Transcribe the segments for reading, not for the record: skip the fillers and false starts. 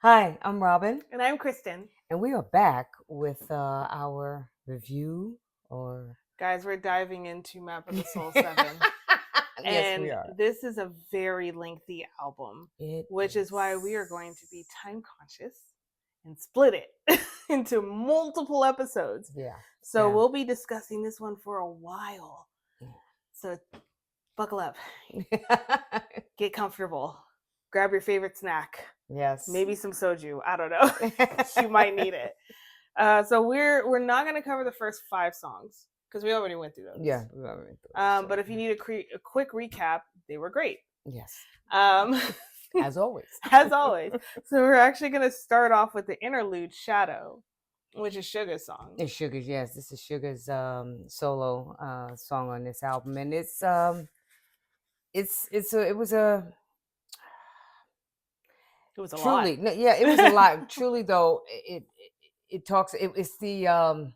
Hi, I'm Robin, And I'm Kristen. and we are back with our review or. Guys, we're diving into Map of the Soul 7. Yes, we And are. this is a very lengthy album, It which is why we are going to be is. time conscious and split it into multiple episodes. Yeah. So Yeah. we'll be discussing this one for a while. So buckle up, get comfortable, grab your favorite snack, Yes. maybe some soju. I don't know. You might need it. So we're not going to cover the first 5 songs because we already went through those. Yeah. But if you need a quick recap, they were great. Yes. Um, As always. as always. So we're actually going to start off with the interlude "Shadow," which is Suga's song. It's Sugar's. Yes, this is Sugar's solo song on this album, and it was a It was a truly lot. no, yeah, it was a lot. Truly though, it talks. It's the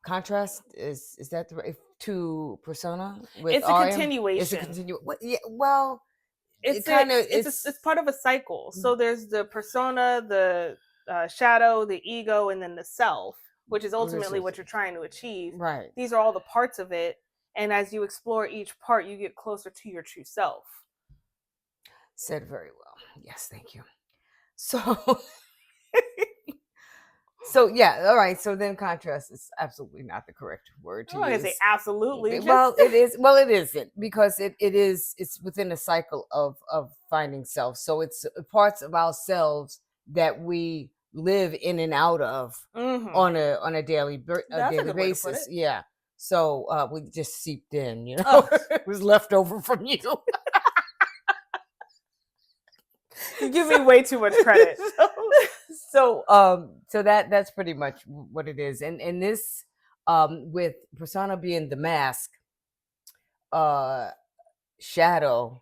contrast is that the right to persona with It's a RM? It's a continuation. continue. Yeah, well, it It's kind of it's part of a cycle. So there's the persona, the shadow, the ego, and then the self, which is ultimately what you're trying to achieve. right. These are all the parts of it, and as you explore each part, you get closer to your true self. Said very well. Yes, thank you. So. So yeah, all right. So then contrast is absolutely not the correct word to I'm not gonna say use. absolutely. Well, Just it is. Well, it isn't because it is. It's within a cycle of finding self. So it's parts of ourselves that we live in and out of on a daily That's a good way to put basis. it. Yeah. So we just seeped in. Oh, It was left over from you. you give me way too much credit. So that's pretty much what it is. And this with persona being the mask, uh shadow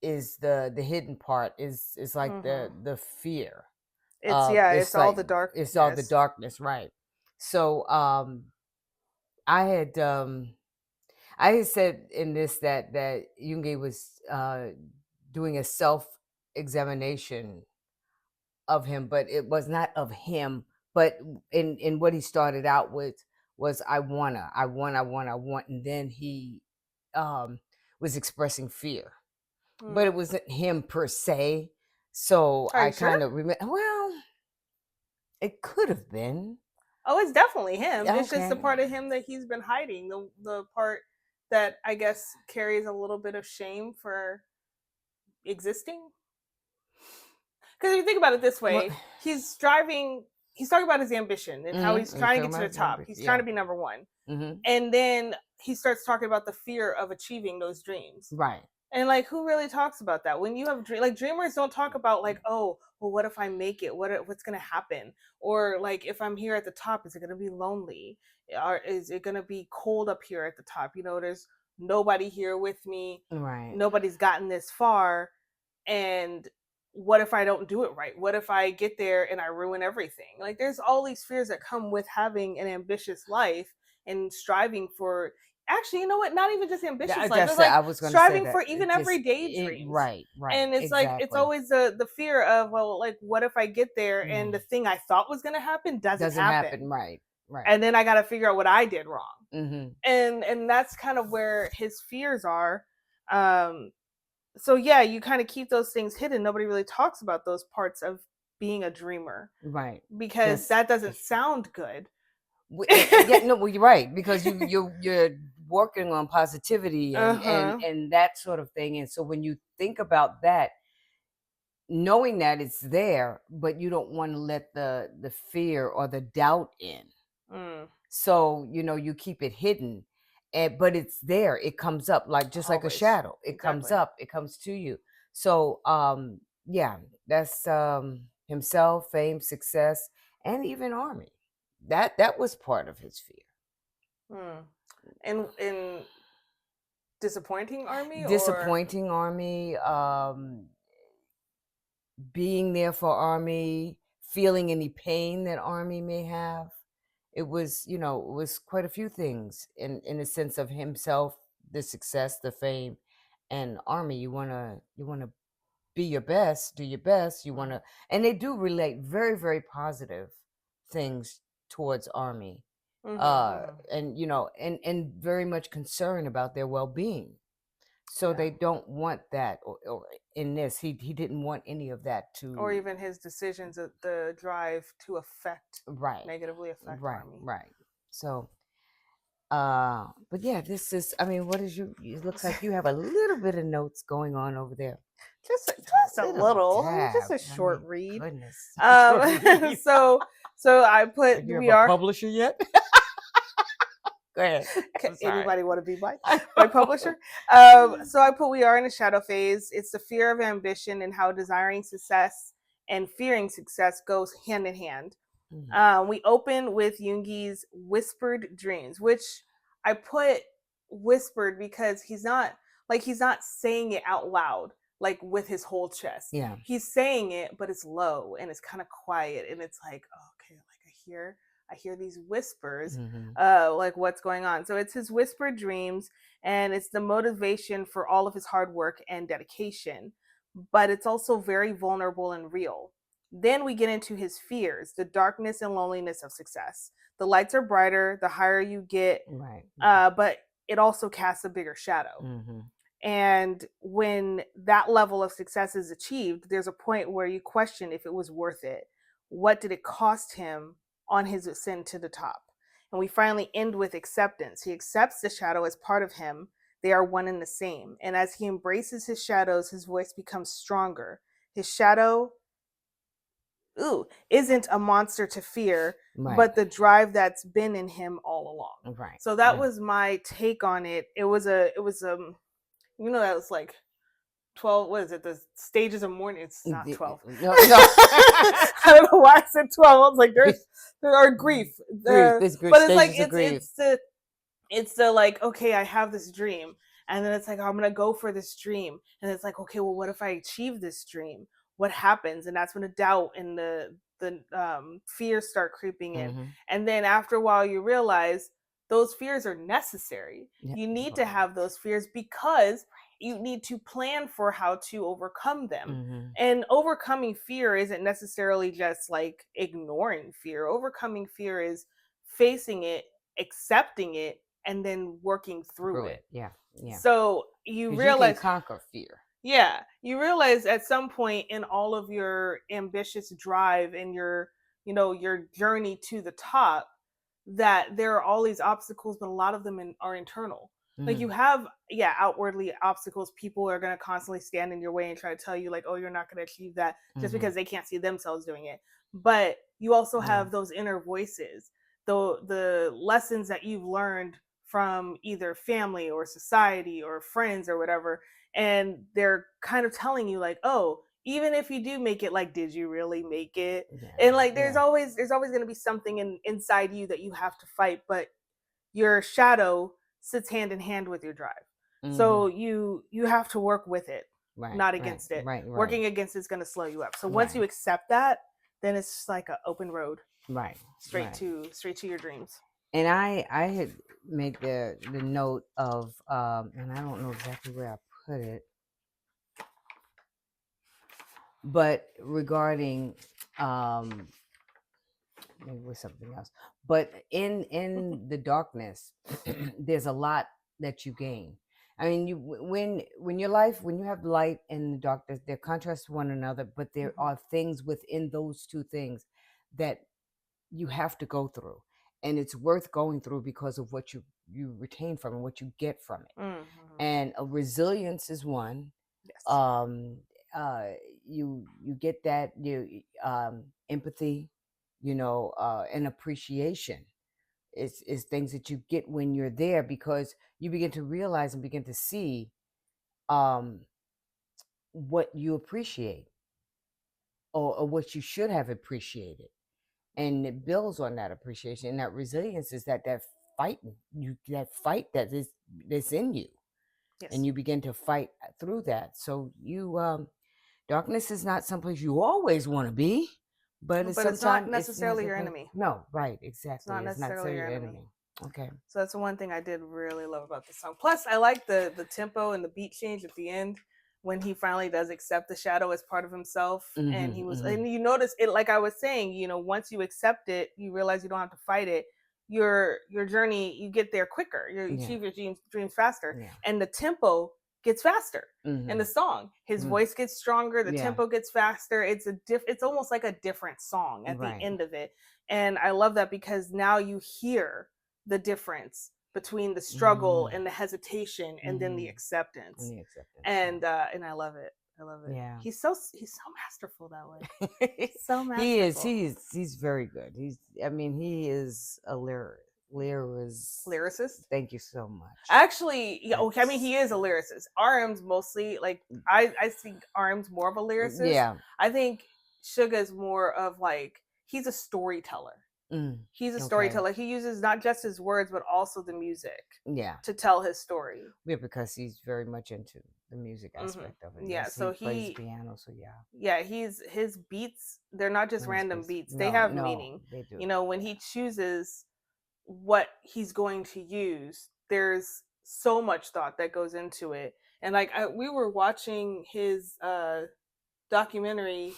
is the hidden part, is like the fear. It's It's all like the it's all the darkness. darkness, right? So I had I had said in this that Junge was doing a self examination of him, but it was not of him. But in what he started out with was I want, and then he was expressing fear, but it wasn't him per se. So Are I you sure? kind of remember. Well, it could have been. Oh, it's definitely him. It's just the Okay. part of him that he's been hiding. The part that I guess carries a little bit of shame for existing. Because if you think about it this Well, way, he's striving. He's talking about his ambition and how he's you're trying to talking get to the about top. numbers, He's trying yeah. to be number one, Mm-hmm. and then he starts talking about the fear of achieving those dreams. Right. And like, who really talks about that? When you have like dreamers don't talk about like, oh, well, what if I make it? What's gonna happen? Or like, if I'm here at the top, is it gonna be lonely? Or is it gonna be cold up here at the top? There's nobody here with me. Right. Nobody's gotten this far, and what if I don't do it right? What if I get there and I ruin everything? Like, there's all these fears that come with having an ambitious life and striving for, actually, you know what, not even just ambitious life, That's it's it. like I was going to say striving that. for It even just everyday it dreams. right, right, And it's like, it's exactly. always the fear of, well, like, what if I get there and the thing I thought was going to happen doesn't Doesn't happen. happen, Right, right. and then I got to figure out what I did wrong. Mm-hmm. And that's kind of where his fears are. um so yeah, you kind of keep those things hidden. Nobody really talks about those parts of being a dreamer Right. because that doesn't sound good. Yeah, no, well, you're right, because you're working on positivity Uh-huh. and that sort of thing, and so when you think about that, knowing that it's there, but you don't want to let the fear or the doubt in, so you keep it hidden, but it's there. It comes up like just like a Always. shadow. It comes Exactly. up. It comes to you. So yeah, that's himself, fame, success, and even army. That was part of his fear. And in disappointing army, or Disappointing army, being there for army, feeling any pain that army may have. It was quite a few things in the sense of himself, the success, the fame, and army. You wanna be your best, do your best. You want Mhm. to, and they do relate very, very positive things towards Army, Mhm. Mhm. and and very much concerned about their well-being. So Yeah. they don't want that, or in this, he didn't want any of that Or to. even his decisions, the drive to affect Right, negatively affect right, Army. right. So, but yeah, this is. I mean, what is you? It looks like you have a little bit of notes going on over there. Just a Little little, just tab. a I short mean, read. goodness, short Um, read. so I put Like you have we a are. publisher yet? Go ahead. I'm sorry. Anybody want to be my I my know. publisher? So I put we are in a shadow phase. It's the fear of ambition and how desiring success and fearing success goes hand in hand. Mm, We open with Jungi's whispered dreams, which I put whispered because he's not saying it out loud, like with his whole chest. yeah. He's saying it, but it's low and it's kind of quiet, and it's like, oh, okay, like I hear these whispers, Hmm. like what's going on. So it's his whispered dreams, and it's the motivation for all of his hard work and dedication, but it's also very vulnerable and real. Then we get into his fears, the darkness and loneliness of success. The lights are brighter the higher you get, Right. but it also casts a bigger shadow. Hmm. And when that level of success is achieved, there's a point where you question if it was worth it. What did it cost him on his ascent to the top? And we finally end with acceptance. He accepts the shadow as part of him. They are one and the same. And as he embraces his shadows, his voice becomes stronger. His shadow isn't a monster to fear, Right. but the drive that's been in him all along. Right. So that Right. was my take on it. It was that was like 12, what is it, the stages of mourning. It's not 12. No, no. I don't know why I said 12. I was like, there are grief, Grief. There's grief. but it's like Stages of grief. it's the like, okay, I have this dream, and then it's like, I'm gonna go for this dream, and it's like, okay, well, what if I achieve this dream? What happens? And that's when the doubt and the fears start creeping in. Hmm. And then after a while you realize those fears are necessary. Yeah. You need to Right. have those fears because you need to plan for how to overcome them. Hmm. And overcoming fear isn't necessarily just like ignoring fear. Overcoming fear is facing it, accepting it, and then working through Through it. it. Yeah. Yeah. So you Because you can realize, conquer fear. yeah, you realize at some point in all of your ambitious drive and your journey to the top, that there are all these obstacles, but a lot of them are internal. Like you Hmm. have, yeah, outwardly obstacles. People are going to constantly stand in your way and try to tell you, like, oh, you're not going to achieve that just Hmm. because they can't see themselves doing it. But you also Yeah. have those inner voices, the lessons that you've learned from either family or society or friends or whatever, and they're kind of telling you like, oh, even if you do make it, like, did you really make it? Yeah. And like Yeah. there's always going to be something inside you that you have to fight, but your shadow sits hand in hand with your drive. So Hmm. you have to work with it, Right. not Right. against it. Right. Right. Working against it's going to slow you up. So once you Right. accept that, then it's just like an open road Right. straight Right. to your dreams. And I had made the note of, and I don't know exactly where I put it, but regarding, um maybe it was something else, but in the darkness there's a lot that you gain. I mean, when your life, when you have light and the darkness, they're contrast to one another, but there Mhm. are things within those two things that you have to go through, and it's worth going through because of what you retain from it, what you get from it. Mhm. And resilience is one. Yes. um uh you get that, you empathy, and appreciation is things that you get when you're there, because you begin to realize and begin to see um what you appreciate, or what you should have appreciated, and it builds on that appreciation. And that resilience is that fight, that fight that's in you, and Yes. you begin to fight through that. So darkness is not someplace you always want to be, but it's But it's not sometimes it's necessarily your okay. enemy. No, right, It's not exactly. It's not necessarily say your your enemy. enemy. Okay. So that's the one thing I did really love about the song. Plus, I like the tempo and the beat change at the end. when he finally does accept the shadow as part of himself, and Mm-hmm, mm-hmm. and you notice it, like I was saying, once you accept it, you realize you don't have to fight it. Your journey, you get there quicker, you Yeah, achieve your dreams faster, yeah. and the tempo gets faster in Mm-hmm. the song. His Mm. voice gets stronger, the Yeah, tempo gets faster. It's almost like a different song at the right. end of it. And I love that because now you hear the difference between the struggle Mm-hmm. and the hesitation and then the Mm-hmm. And acceptance. the acceptance, And I love it. I love it. yeah. He's so masterful that way. Yeah. So He is. masterful. He's very good. I mean, he is a lyricist. Lyricist. Thank you so much. Actually, yeah, okay, I mean, That's he is a lyricist. RM's mostly like, I think RM's more of a lyricist. yeah. I think Suga is more of like, he's a storyteller. Mm. He's a Okay. storyteller. He uses not just his words but also the music Yeah. to tell his story. Yeah, because he's very much into the music aspect of it. Yeah, Yes, he so plays piano, so yeah. yeah, his beats, they're not just And his random bass. beats. They No, have no, meaning. they do. When Yeah. he chooses what he's going to use, there's so much thought that goes into it. And like, we were watching his documentary,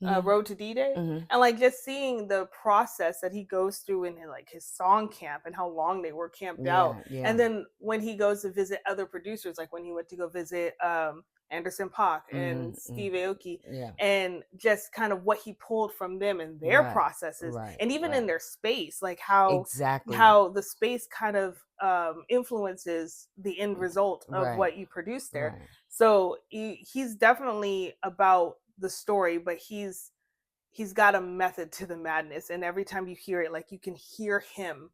Mm-hmm. Road to D-Day, Mm-hmm. and like just seeing the process that he goes through in like his song camp and how long they were camped out. Yeah, yeah. And then when he goes to visit other producers, like when he went to go visit Anderson Paak and Mm-hmm. Steve Aoki, Yeah. and just kind of what he pulled from them and their Right. processes, Right. and even in Right. their space, like how Exactly. the space kind of influences the end result of Right. what you produce there. Right. So he's definitely about the story, but he's got a method to the madness, and every time you hear it, like, you can hear him,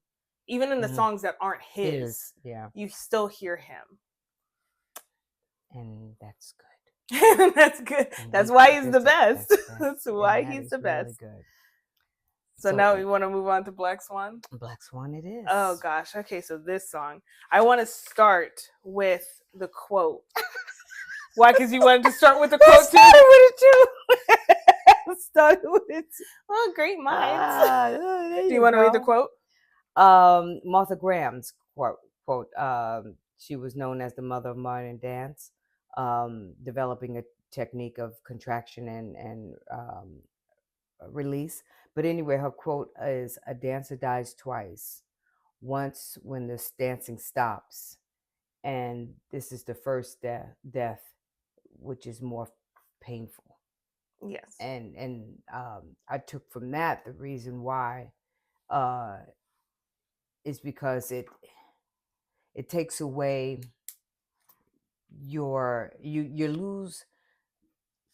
even in the Mm-hmm. songs that aren't his. Yeah. You still hear him. And that's good. That's good. And That's why he's the that's best. that's That's best. And why that he's is the really best. good. So So now we want to move on to Black Swan. Black Swan it Oh is. gosh. Okay, so this song, I want to start with the quote. Why? Because you wanted to start with the quote too. Started with it too. Started with it too. Oh, great minds. There Do you you want to read the go. quote? Martha Graham's quote. She was known as the mother of modern dance, developing a technique of contraction and release. But anyway, her quote is, "A dancer dies twice. Once when the dancing stops, and this is the first death, which is more painful." Yes. And I took from that the reason why uh, is because it takes away you lose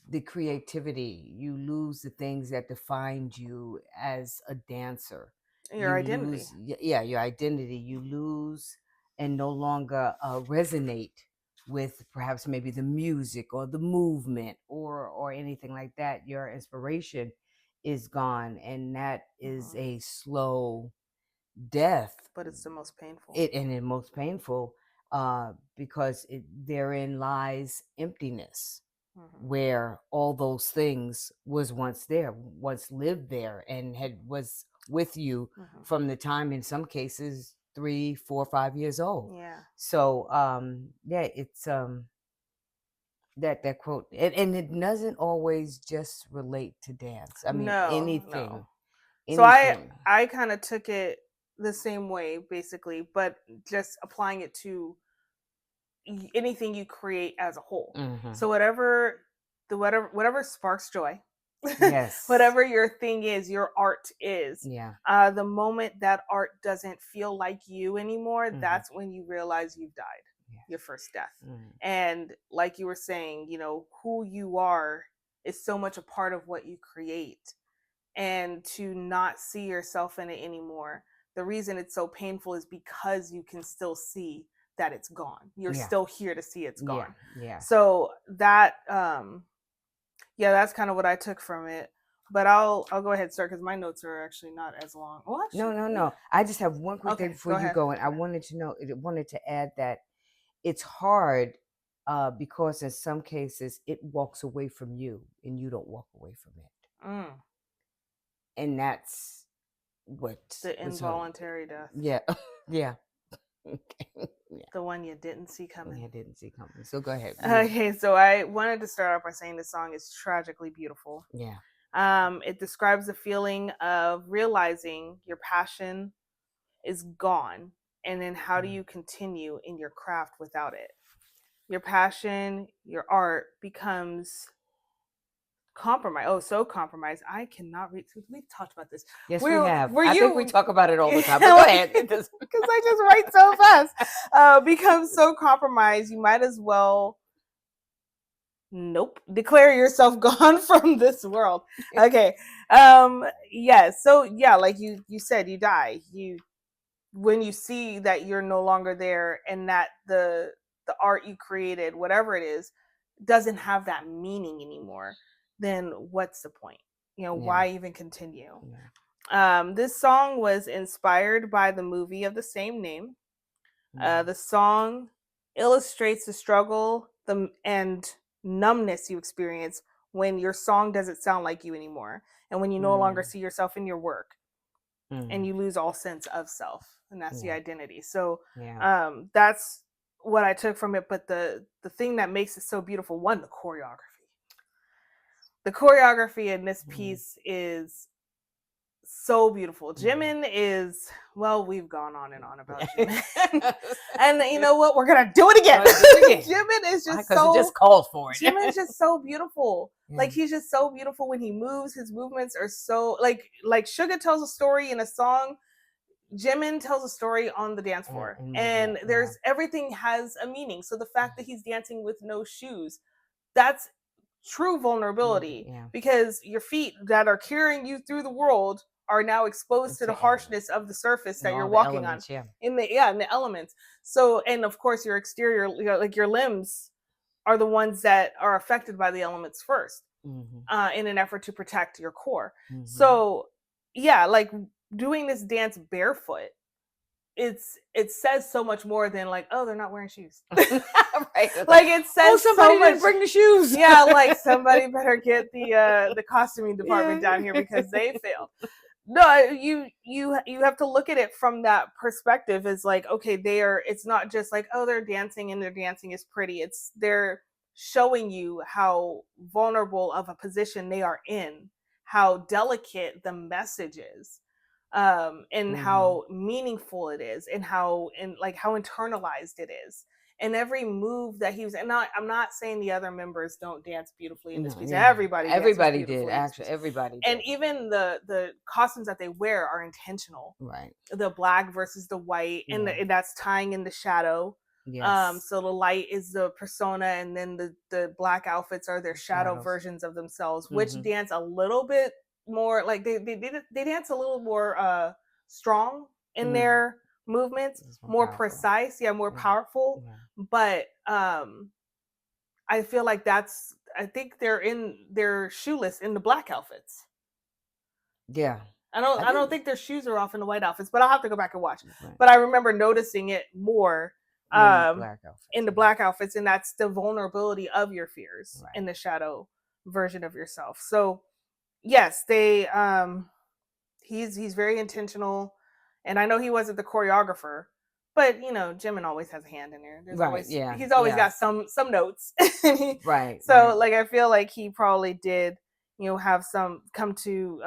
the creativity, you lose the things that defined you as a dancer, Your you identity. lose yeah, your identity, you lose and no longer resonate with perhaps maybe the music or the movement or anything like that. Your inspiration is gone, and that is a slow death. But it's the most painful. And the most painful, because therein lies emptiness, where all those things was once there, once lived there, and was with you from the time, in some cases, 3, 4, 5 years old. Yeah. So yeah, it's that quote, and it doesn't always just relate to dance. I mean, No, anything, no. So anything. I kind of took it the same way, basically, but just applying it to anything you create as a whole. So whatever sparks joy, Yes. whatever your thing is, your art is. Yeah. The moment that art doesn't feel like you anymore, that's when you realize you've died. Yes. Your first death. And like you were saying, who you are is so much a part of what you create. And to not see yourself in it anymore, the reason it's so painful is because you can still see that it's gone. You're still here to see it's gone. Yeah. So that that's kind of what I took from it. But I'll go ahead, sir, because my notes are actually not as long. Well, actually, No. I just have one quick thing Okay, before go you ahead. go. And I wanted to add that it's hard because in some cases it walks away from you and you don't walk away from it. And that's what The was hard. involuntary death. Yeah. Yeah. Yeah, The one you didn't see coming. I didn't see coming. So go ahead. Okay, so I wanted to start off by saying this song is tragically beautiful. Yeah. It describes the feeling of realizing your passion is gone, and then how do Mm. you continue in your craft without it? Your passion, your art becomes compromised. Oh, so compromised. I cannot read. We talked about this. Yes, we have. Were I think we you? talk about it all the time. But go Because ahead. It does. I just write so fast. Becomes so compromised. You might as well. Nope. Declare yourself gone from this world. Okay. Yeah. So yeah, like you said, you die. You when you see that you're no longer there and that the art you created, whatever it is, doesn't have that meaning anymore, then what's the point? Yeah. Why even continue? Yeah. This song was inspired by the movie of the same name. Mm. The song illustrates the struggle and numbness you experience when your song doesn't sound like you anymore, and when you no longer Mm. see yourself in your work, and Mm. you lose all sense of self, and that's the Yeah. identity. So Yeah. that's what I took from it. But the thing that makes it so beautiful, one, the choreography in this Mm. piece is so beautiful. Mm. Jimin is, well, we've gone on and on about Jimin. Yeah. And you know what? We're gonna do it again. Gonna do it again. Jimin is Why? just Because it so just called for it. Jimin's just so beautiful. Yeah. Like he's just so beautiful when he moves. His movements are so like Suga tells a story in a song. Jimin tells a story on the dance floor, and Yeah. there's everything has a meaning. So the fact that he's dancing with no shoes, that's true vulnerability, Yeah. because your feet that are carrying you through the world are now exposed to It's the harshness of the surface and that you're all the walking on elements. Yeah. in the elements. So, and of course your exterior, like your limbs are the ones that are affected by the elements first, Hmm. in an effort to protect your core. Hmm. So yeah, like doing this dance barefoot, it says so much more than like, oh, they're not wearing shoes. Right. It's like, Like it oh, says so somebody much. didn't bring the shoes. Yeah, like somebody better get the costuming department Yeah. down here because they failed. No, you have to look at it from that perspective. Is like, okay, they are. It's not just like, oh, they're dancing and their dancing is pretty. It's they're showing you how vulnerable of a position they are in, how delicate the message is, and Hmm. how meaningful it is, and how internalized it is. And every move that he was, and I'm not saying the other members don't dance beautifully in this No, piece. yeah. Everybody dances Everybody did. beautifully in this Actually, piece, everybody and did. even the costumes that they wear are intentional. Right. The black versus the white, and, Yeah. and that's tying in the shadow. Yes. So the light is the persona, and then the black outfits are their shadow Shadows. versions of themselves, which Hmm. dance a little bit more like they dance a little more strong in Hmm. their movements, It's more more powerful. precise, yeah, more Yeah. powerful. Yeah. But I feel like I think they're shoeless in the black outfits. Yeah. I I don't think. think their shoes are off in the white outfits, but I'll have to go back and watch. Right. But I remember noticing it more In the black in outfits. the Yeah. black outfits, and that's the vulnerability of your fears in Right. the shadow version of yourself. So yes, they he's very intentional, and I know he wasn't the choreographer, but Jimin always has a hand in there. There's Right. always Yeah. he's always Yeah. got some notes. Right. So Right. like I feel like he probably did have some come to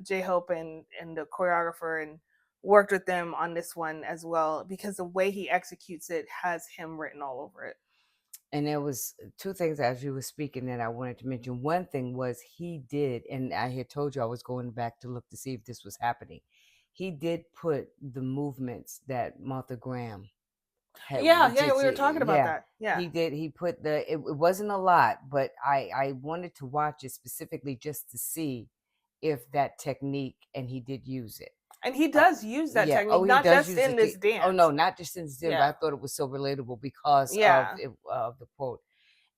J Hope and the choreographer and worked with them on this one as well, because the way he executes it has him written all over it. And there was two things as you were speaking that I wanted to mention. One thing was he did, and I had told you I was going back to look to see if this was happening. He did put the movements that Martha Graham had. Yeah, Just we were talking about yeah, that. Yeah. he did. He put it wasn't a lot, but I wanted to watch it specifically just to see if that technique, and he did use it. And he does use that Yeah. Oh, technique, he not does just use in it. this Oh dance. no, not just in the gym, but Yeah. I thought it was so relatable because of Yeah. it, of the quote.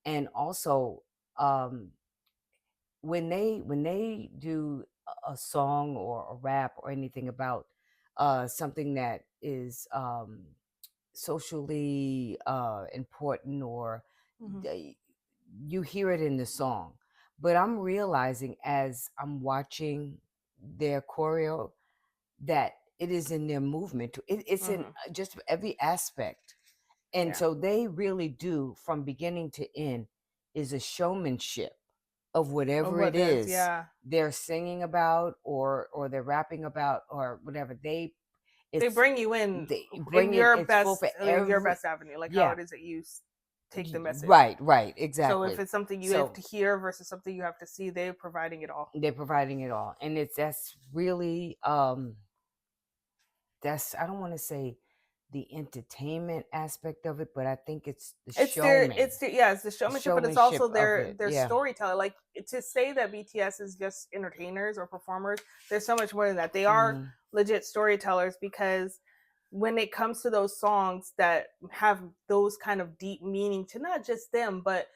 And also, um, when they do a song or a rap or anything about something that is socially important, or Mhm. they, you hear it in the song. But I'm realizing as I'm watching their choreo that it is in their movement. It's in Mm-hmm. just every aspect. And Yeah. so they really do, from beginning to end, is a showmanship of Of whatever what it they're, is yeah. they're singing about, or they're rapping about, or whatever. They It's bring you they in bring in, your it's full best, for your every, best avenue, like how yeah, it is that you take the message. right, right, So if exactly. it's something you have So to hear versus something you have to see, they're providing it all. they're providing it all, and that's really that's, I don't want to say the entertainment aspect of it, but I think it's the Yeah, it's the showmanship, but it's showmanship also of it. their Yeah. storytelling. Like, to say that BTS is just entertainers or performers, there's so much more than that. They are Hmm. legit storytellers, because when it comes to those songs that have those kind of deep meaning to not just them, but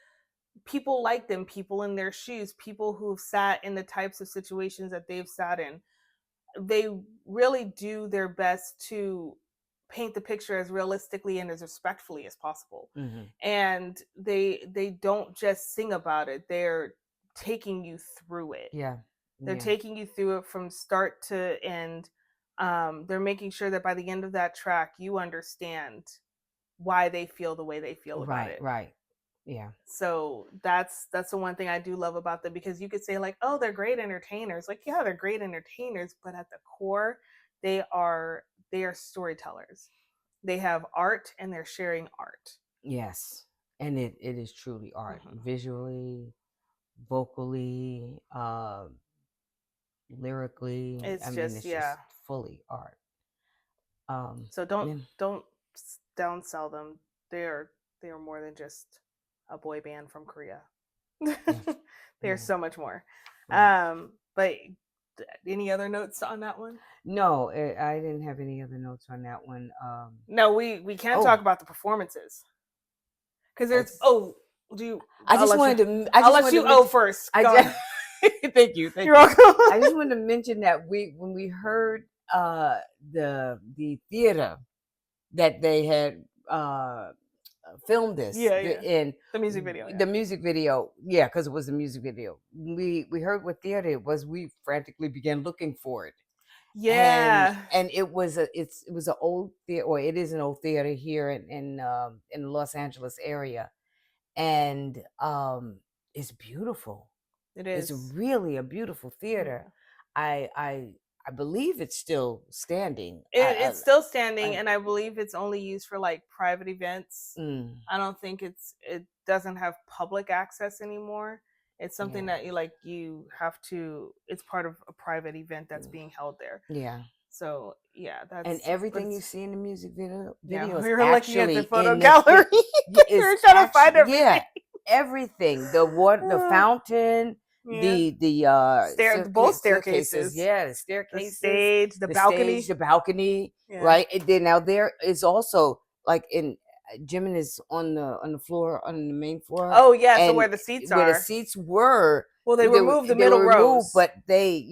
people like them, people in their shoes, people who've sat in the types of situations that they've sat in, they really do their best to paint the picture as realistically and as respectfully as possible. Hmm. And they don't just sing about it, they're taking you through it. Yeah. They're Yeah. taking you through it from start to end. They're making sure that by the end of that track you understand why they feel the way they feel about Right. it. Right. Yeah. So that's the one thing I do love about them, because you could say like, oh, they're great entertainers. Like, yeah, they're great entertainers, but at the core, they are they are storytellers. They have art and they're sharing art. Yes. And it is truly art, Hmm. visually, vocally, lyrically. I It's mean, just, it's yeah. just fully art. So Yeah. don't downsell them. They are they are more than just a boy band from Korea. Yeah. They're Yeah. so much more. Right. But any other notes on that one? No, I didn't have any other notes on that one. No, we can't talk Oh, about the performances, because there's, it's. do you I I'll just let you wanted to. I I'll just let wanted you to mention. first. I Go just. on. Thank you. Thank You're you. welcome. I just wanted to mention that when we heard the theater that they had filmed this Yeah, yeah. in The music video, yeah. the music video, yeah, because it was a music video. We heard what theater it was. We frantically began looking for it, Yeah. and it was an old theater, or it is an old theater here in the Los Angeles area, and it's beautiful. It It's is. really a beautiful theater. Yeah. I I I believe it's still standing. It's still standing, I and I believe it's only used for like private events. mm, I don't think it doesn't have public access anymore. It's something yeah. that you have to, it's part of a private event that's Mm, being held there. yeah. So yeah, And but everything you it's, see in the music yeah, video is we were looking at actually the photo in the gallery. We is were trying to find actually, everything. yeah, everything. The fountain, Yeah. the Both staircases, staircases, yeah, the the staircases, stage, the the stage, balcony. the balcony, Yeah. right? And then now there is also, like, in Jimin is on the floor, on the main floor, Oh yeah, so and where the seats where the are. seats were, Well, they removed the they middle were removed, rows. but they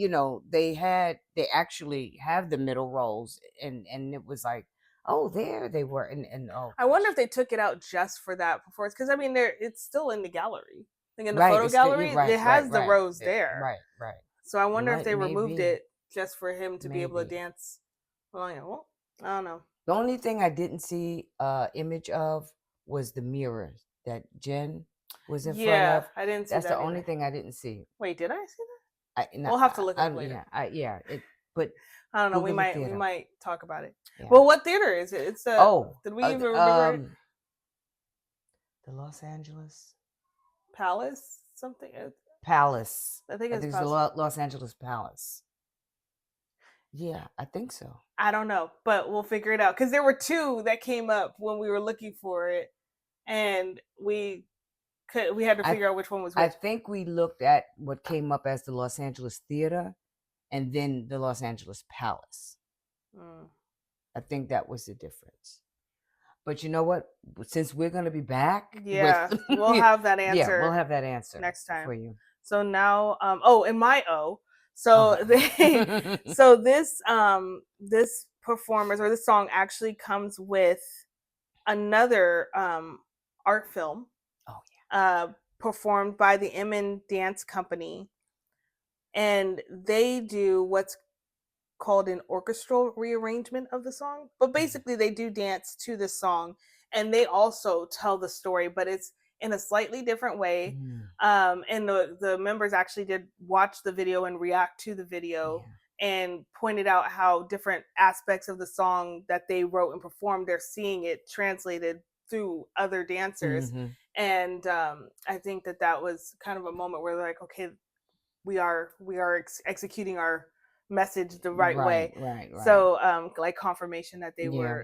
actually have the middle rows, and it was like, oh, there they were, and oh I wonder gosh, if they took it out just for that performance, because I mean, it's still in the gallery. Like in the right, photo it's still, you're gallery, right, it right, has the right, rows there. right, right. So I You're wonder if right, they removed maybe, it just for him to be able to maybe. dance. Well, yeah, well, I don't know. The only thing I didn't see image of was the mirror that Jen was in front Yeah, of. I didn't see That's the that only either. thing I didn't see. Wait, did I see that? I, no, We'll have to look it up later. yeah, yeah, it, but I don't know. Google the We theater. might talk about it. Yeah. Well, what theater is it? It's a. Oh, Did we even remember it? the Los Angeles Palace something. Palace. I think I it's think it's the Palace. Los Angeles Palace. Yeah, I think so. I don't know, but we'll figure it out, because there were two that came up when we were looking for it, and we had to I figure out which one was I which. think we looked at what came up as the Los Angeles Theater, and then the Los Angeles Palace. Mm. I think that was the difference. But you know what? Since we're going to be back with, Yeah, we'll have that yeah, we'll answer have that answer next for time. you. So now, in my O, Oh. so this performance, or this song, actually comes with another art film Oh performed by the Emin Dance Company, and they do what's called an orchestral rearrangement of the song. But basically, they do dance to this song, and they also tell the story, but it's in a slightly different way. Mm. And the members actually did watch the video and react to the video, Yeah. and pointed out how different aspects of the song that they wrote and performed, they're seeing it translated through other dancers. Mm-hmm. And I think that that was kind of a moment where they're like, okay, we are executing our message the right Right, way. right, right. So like confirmation that Yeah.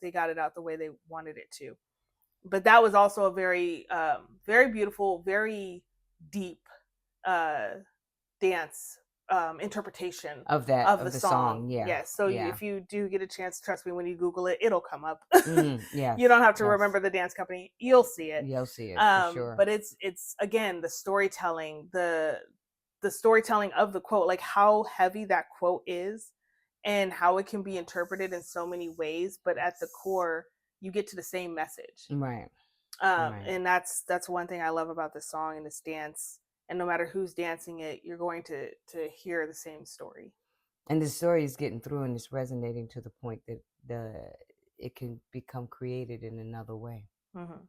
they got it out the way they wanted it to. But that was also a very very beautiful, very deep uh dance interpretation Of that, of the of the song. song. Yeah. Yes. So Yeah. if you do get a chance, trust me, when you Google it, it'll come up. Mm-hmm. You Yes. don't have to Yes. remember the dance company. You'll see it. You'll see it for sure. But it's again the storytelling, the storytelling of the quote, like how heavy that quote is and how it can be interpreted in so many ways, but at the core, you get to the same message. Right. Right. And that's one thing I love about this song and this dance. And no matter who's dancing it, you're going to hear the same story. And the story is getting through and it's resonating to the point that it can become created in another way. Mm-hmm.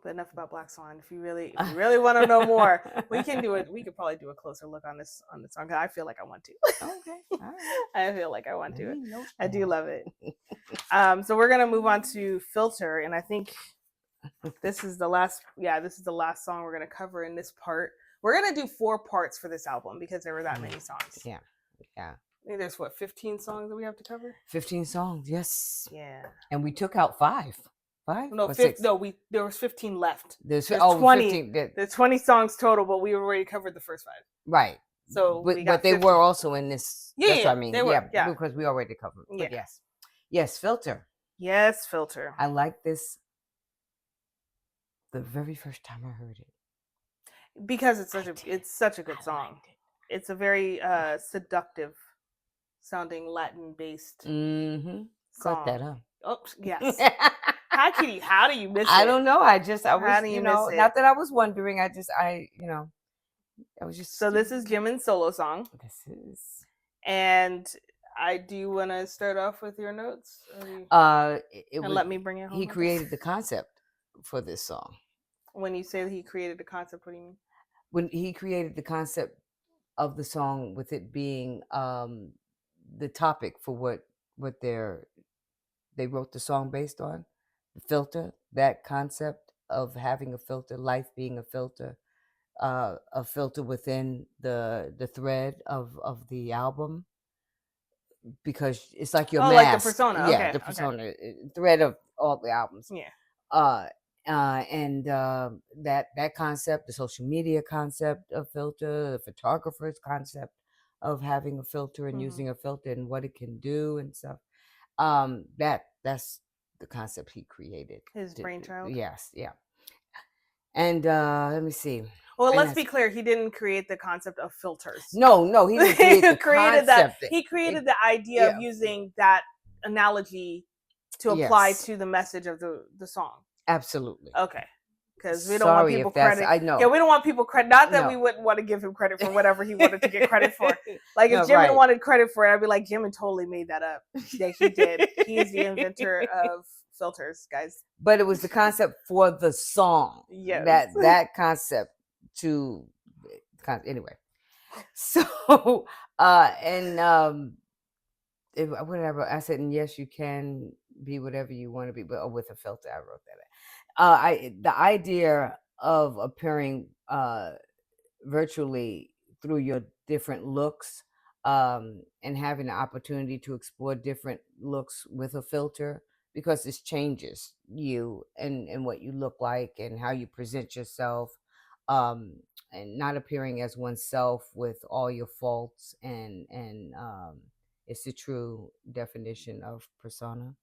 But enough about Black Swan. If you really want to know more, we can do it. We could probably do a closer look on this song. I feel like I want to. Okay. All right. I feel like I want Let to. me note I do that. love it. So we're gonna move on to Filter, and I think this is the last. Yeah, this is the last song we're gonna cover in this part. We're gonna do 4 parts for this album because there were that many songs. Yeah. Yeah. I think there's 15 songs that we have to cover. 15 songs. Yes. Yeah. And we took out 5. 5? No, or 6? no, there was 15 left. There's 20. 15. There's 20 songs total, but we already covered the first 5. Right. So but they 15. were also in this. Yeah, that's what I mean. they were, yeah. Because we already covered. But Yeah. yes. Yes, Filter. Yes, Filter. I like this the very first time I heard it. Because it's such a good song. It's a very seductive sounding Latin based song. Cut that up. Oh, yes. How do you miss it? I don't know. I was, miss it? not that I was wondering. I was just. So this is Jimin's solo song. This is. And do you want to start off with your notes? Let me bring it home. He created the concept for this song. When you say he created the concept, what do you mean? When he created the concept of the song, with it being the topic for what they wrote the song based on, the filter, that concept of having a filter, life being a filter within the thread of the album, because it's like your mask. Like the persona. Yeah, the persona, thread of all the albums. Yeah. And that concept, the social media concept of filter, the photographer's concept of having a filter and using a filter and what it can do and stuff. That's the concept he created. His brainchild. Yes, yeah. And let me see. Well, let's be clear. He didn't create the concept of filters. No, he didn't create the created concept. He created the idea of using that analogy to apply to the message of the song. Absolutely. Okay. Because we don't want people credit. I know. Yeah, we don't want people credit. Not that we wouldn't want to give him credit for whatever he wanted to get credit for. Like if Jimin wanted credit for it, I'd be like, Jimin totally made that up. Yeah, he did. He is the inventor of filters, guys. But it was the concept for the song. Yes. That concept anyway. So whatever I said, and yes, you can be whatever you want to be, but with a filter, I wrote that. The idea of appearing virtually through your different looks, and having the opportunity to explore different looks with a filter, because this changes you and what you look like and how you present yourself, and not appearing as oneself with all your faults, and it's the true definition of persona.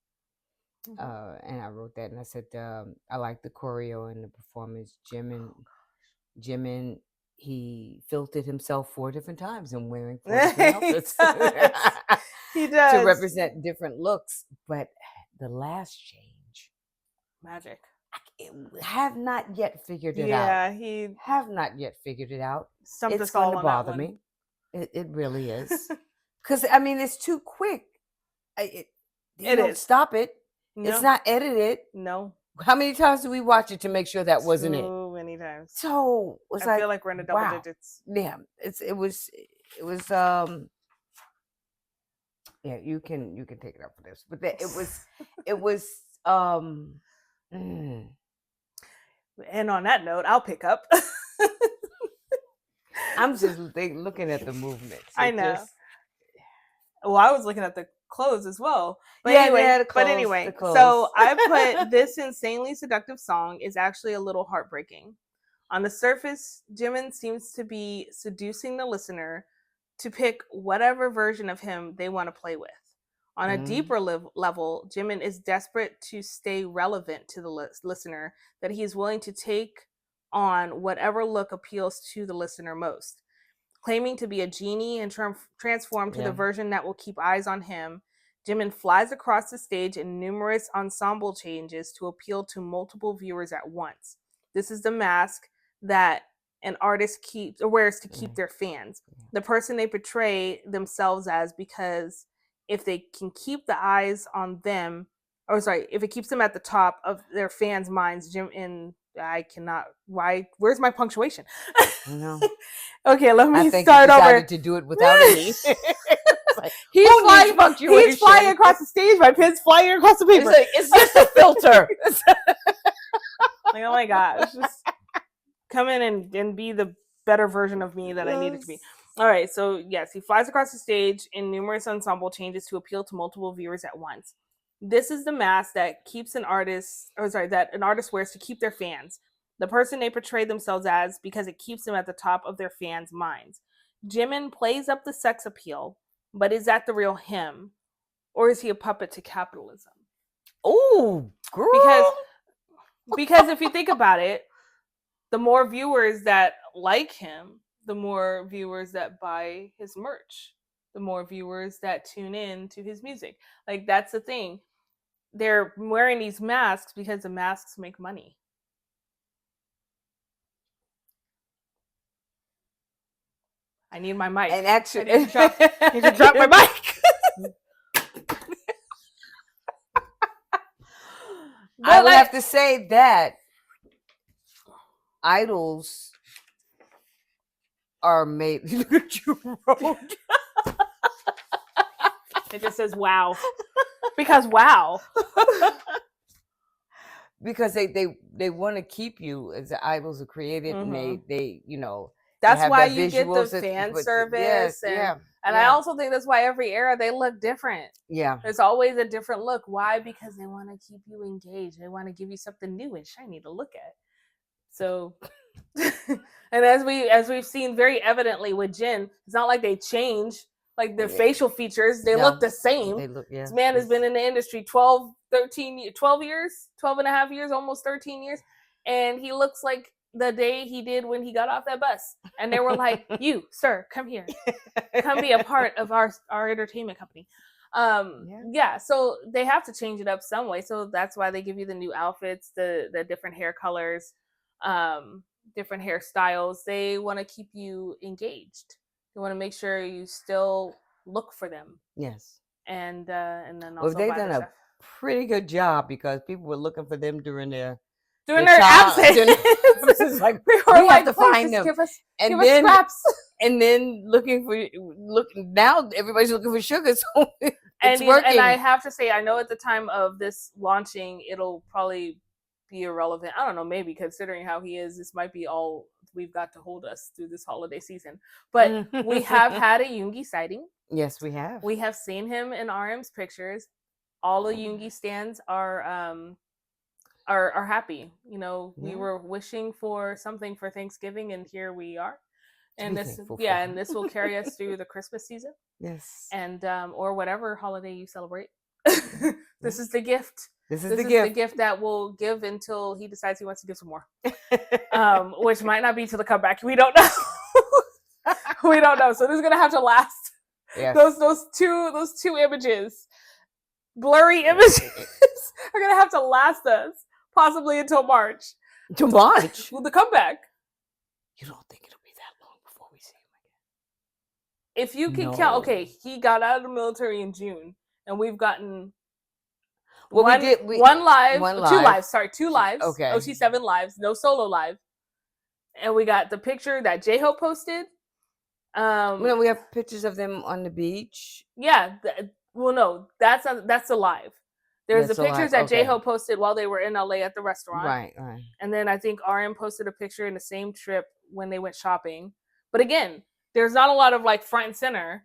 And I wrote that, and I said, I like the choreo and the performance. Jimin, he filtered himself 4 different times and wearing 4 different outfits. He does. To represent different looks. But the last change, magic. Have not yet figured it out. Yeah, he have not yet figured it out. Stumped it's us all going to on bother that one. me. It really is. Because I mean, it's too quick. You It don't is. stop it. It's No, not edited. no. How many times do we watch it to make sure that wasn't it? Too many times. So it was I feel like, like we're in the double wow, digits. yeah. It was yeah. You can take it up for this, but it was mm, And on that note, I'll pick up. I'm just looking at the movements. I It know. just Well, I was looking at the clothes as well. But yeah, anyway, the clothes, so I put this insanely seductive song is actually a little heartbreaking. On the surface, Jimin seems to be seducing the listener to pick whatever version of him they want to play with. On a deeper level, Jimin is desperate to stay relevant to the listener, that he is willing to take on whatever look appeals to the listener most. Claiming to be a genie and transform to the version that will keep eyes on him, Jimin flies across the stage in numerous ensemble changes to appeal to multiple viewers at once. This is the mask that an artist keeps or wears to keep their fans. The person they portray themselves as, because if they can keep the eyes on them, or sorry, if it keeps them at the top of their fans' minds, Jim in I cannot. Why? Where's my punctuation? No. Okay, let me I think start you over. to do it without any. Like, he's flying punctuation. He's flying across the stage. My pen's flying across the paper. It's like, it's just a filter. Like, oh my gosh, just come in and be the better version of me that I needed to be. All right, so yes, he flies across the stage in numerous ensemble changes to appeal to multiple viewers at once. This is the mask that keeps an artist, that an artist wears to keep their fans. The person they portray themselves as, because it keeps them at the top of their fans' minds. Jimin plays up the sex appeal, but is that the real him? Or is he a puppet to capitalism? Oh, girl. Because if you think about it, the more viewers that like him, the more viewers that buy his merch, the more viewers that tune in to his music. Like, that's the thing. They're wearing these masks because the masks make money. I need my mic. And actually, I need to drop my mic. I would have to say that idols are made. Look at you, wrote. It just says wow. Because wow. Because they want to keep you as the idols are created, and they that's why you get the fan service. And I also think that's why every era they look different. Yeah. There's always a different look. Why? Because they want to keep you engaged. They want to give you something new and shiny to look at. So and as we've seen very evidently with Jin, it's not like they change like their facial features. They look the same. They look, this man has been in the industry 12 years, 12 and a half years, almost 13 years. And he looks like the day he did when he got off that bus. And they were like, you, sir, come here. Come be a part of our entertainment company. So they have to change it up some way. So that's why they give you the new outfits, the different hair colors, different hairstyles. They want to keep you engaged. They want to make sure you still look for them. Yes. And then also they've done a pretty good job, because people were looking for them during their absence. It's like we have to find them. Give us scraps. And then now everybody's looking for Suga, so it's working. And I have to say, I know at the time of this launching, it'll probably be irrelevant. I don't know, maybe considering how he is, this might be all we've got to hold us through this holiday season. But we have had a Yoongi sighting. Yes, we have. We have seen him in RM's pictures. All the Yoongi stands are happy. We were wishing for something for Thanksgiving, and here we are. And this will carry us through the Christmas season. Yes. And or whatever holiday you celebrate. This is the gift. This is the gift that we'll give until he decides he wants to give some more. Which might not be till the comeback. We don't know. We don't know. So this is gonna have to last. Yes. Those two images, blurry images, are gonna have to last us possibly until March. To March? With the comeback. You don't think it'll be that long before we see him if you can count, No. okay, he got out of the military in June, and we've gotten Well, one live, one two live. lives. Sorry, two lives. Okay. OT7 lives, no solo live, and we got the picture that J Hope posted. We have pictures of them on the beach. Yeah. Well, no, that's a live. There's the That's pictures alive. that J Okay. Hope posted while they were in LA at the restaurant. Right. And then I think RM posted a picture in the same trip when they went shopping. But again, there's not a lot of like front and center.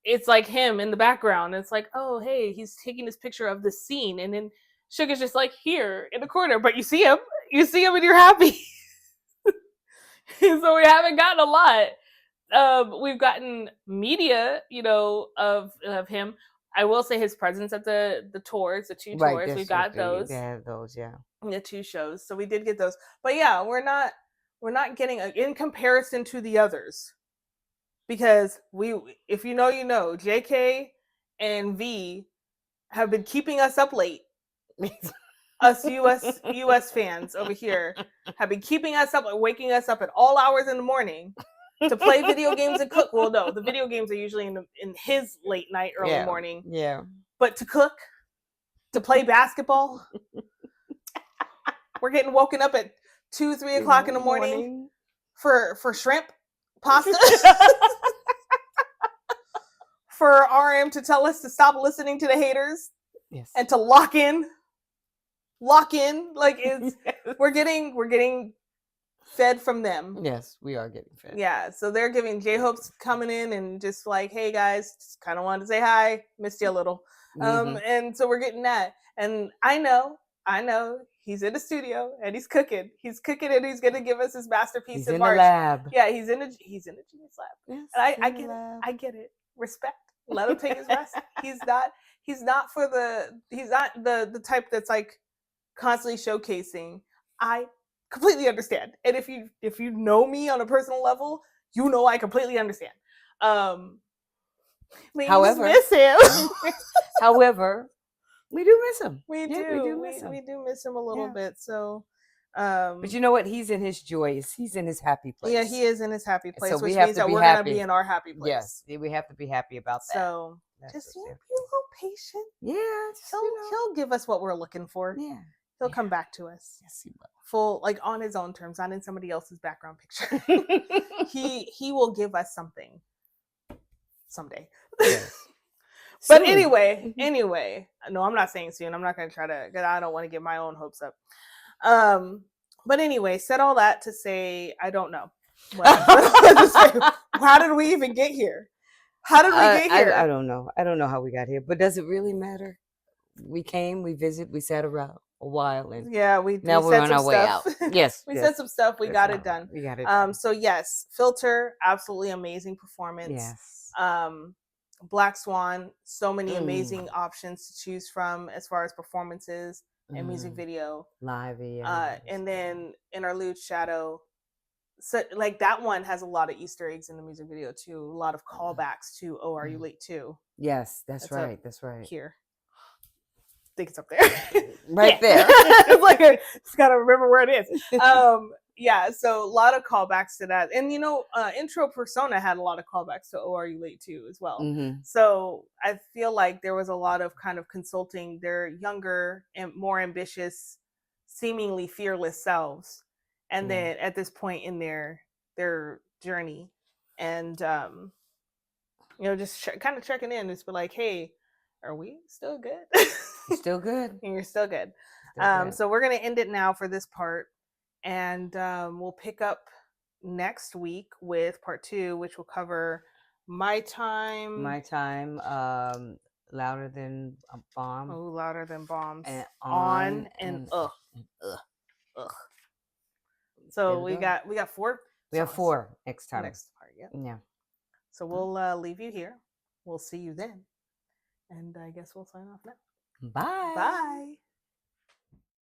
It's like him in the background. It's like, oh, hey, he's taking this picture of the scene. And then Suga's just like here in the corner. But you see him and you're happy. So we haven't gotten a lot. We've gotten media, of him. I will say his presence at the tours, the two Right. tours, we got those. They have those, yeah. The two shows, so we did get those. But yeah, we're not getting in comparison to the others, because if you know, JK and V have been keeping us up late. Us US fans over here have been keeping us up, waking us up at all hours in the morning to play video games and cook. Well, no, the video games are usually in his late night, early morning. Yeah. But to cook, to play basketball, we're getting woken up at 2-3 o'clock in the morning for shrimp pasta. For RM to tell us to stop listening to the haters. Yes. And to lock in. Like it's we're getting fed from them. Yes, we are getting fed. Yeah, so they're giving J-Hope's coming in and just like, hey guys, just kind of wanted to say hi, missed you a little. And so we're getting that. And I know he's in the studio and he's cooking. He's cooking and he's gonna give us his masterpiece he's in in March. The lab. Yeah, he's in a genius lab. Yes, and I get it. Respect. Let him take his rest. He's not the type that's like constantly showcasing. I completely understand. And if you know me on a personal level, you know I completely understand. However, miss him. However, we do miss him. We do miss him a little bit. So but you know what? He's in his joyous. He's in his happy place. Yeah, he is in his happy place, so which means that we're going to be in our happy place. Yes, we have to be happy about that. So just be a little patient. Yeah, he'll give us what we're looking for. Yeah, he'll come back to us. Yes, he will. Full, like on his own terms, not in somebody else's background picture. he will give us something someday. Yes. But anyway, no, I'm not saying soon. I'm not going to try to, because I don't want to get my own hopes up. But anyway, said all that to say, I don't know. How did we even get here? How did we get here? I don't know. I don't know how we got here, but does it really matter? We came, we visited, we sat around a while, and we're on our way out. Yes, we said some stuff. We got it done. We got it done. So yes, Filter, absolutely amazing performance. Yes. Black Swan, so many amazing options to choose from as far as performances and music video. Live, and then Interlude, Shadow. So like that one has a lot of Easter eggs in the music video too. A lot of callbacks to "Oh, Are You Late Too?" Yes, that's right. That's right. Here, I think it's up there. Right there. It's like just gotta remember where it is. Yeah, so a lot of callbacks to that. And Intro Persona had a lot of callbacks to "Oh, Are You Late Too?" as well. So I feel like there was a lot of kind of consulting their younger and more ambitious, seemingly fearless selves. And then at this point in their journey, and just kind of checking in, just be like, hey, are we still good? Still good. And you're still good. So we're gonna end it now for this part, and we'll pick up next week with part 2, which will cover My Time. Louder Than a Bomb. Oh, Louder Than Bombs. And On and ugh. So we got 4. We have 4 next time. Next part, yeah. So we'll leave you here. We'll see you then. And I guess we'll sign off now. Bye. Bye.